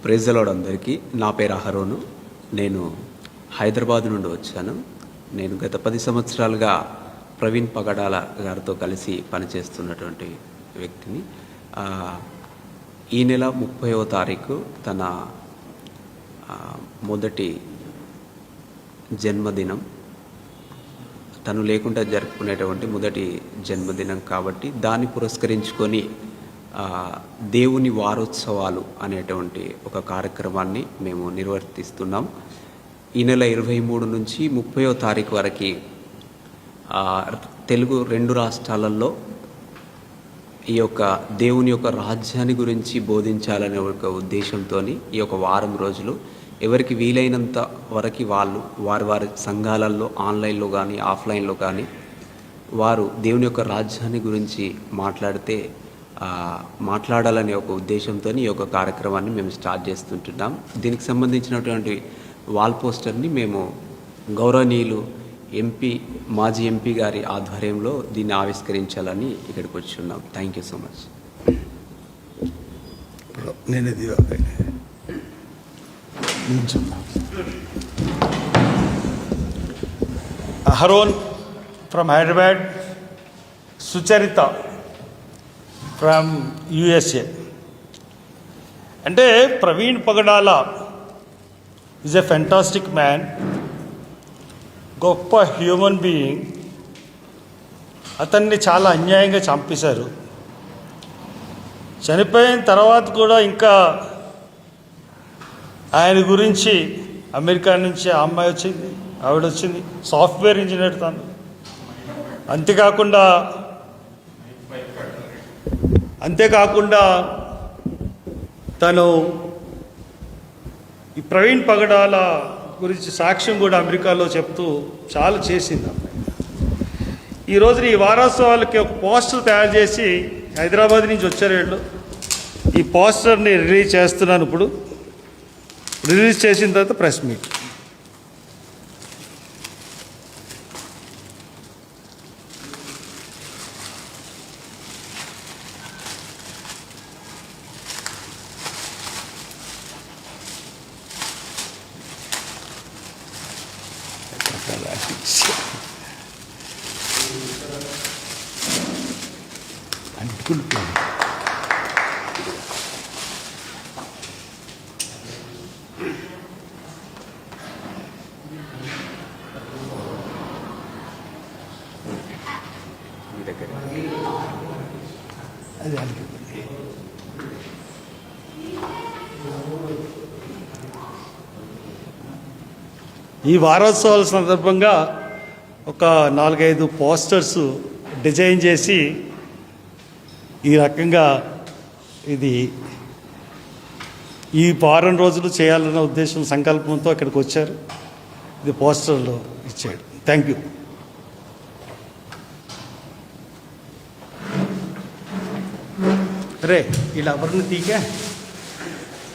Praise the lord అందరికీ. నా పేరు అహరోను. నేను హైదరాబాద్ నుండి వచ్చాను. నేను గత 10 సంవత్సరాలుగా ప్రవీణ్ పగడాల గారితో కలిసి పనిచేస్తున్నటువంటి వ్యక్తిని. ఈ నెల 30వ తారీఖు తన మొదటి జన్మదినం. తను లేకుండా జరుపుకునేటువంటి మొదటి జన్మదినం కాబట్టి దాన్ని పురస్కరించుకొని దేవుని వారోత్సవాలు అనేటువంటి ఒక కార్యక్రమాన్ని మేము నిర్వర్తిస్తున్నాం. ఈ నెల 23 నుంచి 30వ తారీఖు వరకు తెలుగు 2 రాష్ట్రాలలో ఈ యొక్క దేవుని యొక్క రాజ్యాన్ని గురించి బోధించాలనే ఒక ఉద్దేశంతో ఈ యొక్క వారం రోజులు ఎవరికి వీలైనంత వరకు వారి సంఘాలలో ఆన్లైన్లో కానీ ఆఫ్లైన్లో కానీ వారు దేవుని యొక్క రాజ్యాన్ని గురించి మాట్లాడాలనే ఒక ఉద్దేశంతో ఈ యొక్క కార్యక్రమాన్ని మేము స్టార్ట్ చేస్తుంటున్నాం. దీనికి సంబంధించినటువంటి వాల్ పోస్టర్ని మేము గౌరవనీయులు మాజీ ఎంపీ గారి ఆధ్వర్యంలో దీన్ని ఆవిష్కరించాలని ఇక్కడికి వచ్చి ఉన్నాం. Thank you so much. Aharon from Hyderabad, Sucharita from USA. అంటే ప్రవీణ్ పగడాల ఈజ్ ఎ ఫెంటాస్టిక్ మ్యాన్, గొప్ప హ్యూమన్ బీయింగ్. అతన్ని చాలా అన్యాయంగా చంపేశారు. చనిపోయిన తర్వాత కూడా ఇంకా ఆయన గురించి అమెరికా నుంచి ఆ అమ్మాయి వచ్చింది, ఆవిడ వచ్చింది, సాఫ్ట్వేర్ ఇంజనీర్ తను. అంతేకాకుండా తను ఈ ప్రవీణ్ పగడాల గురించి సాక్ష్యం కూడా అమెరికాలో చెప్తూ చాలా చేసింది. ఈరోజు ఈ వారోత్సవాలకి ఒక పోస్టర్ తయారు చేసి హైదరాబాద్ నుంచి వచ్చారు వీళ్ళు. ఈ పోస్టర్ని రిలీజ్ చేస్తున్నాను. ఇప్పుడు రిలీజ్ చేసిన తర్వాత ప్రెస్ మీట్. ఈ వారోత్సవాల సందర్భంగా ఒక 4-5 పోస్టర్స్ డిజైన్ చేసి ఈ రకంగా ఈ వారం రోజులు చేయాలన్న ఉద్దేశం సంకల్పంతో ఇక్కడికి వచ్చారు. ఇది పోస్టర్లో ఇచ్చాడు. Thank you. రే ఇలా ఎవరిని తీగా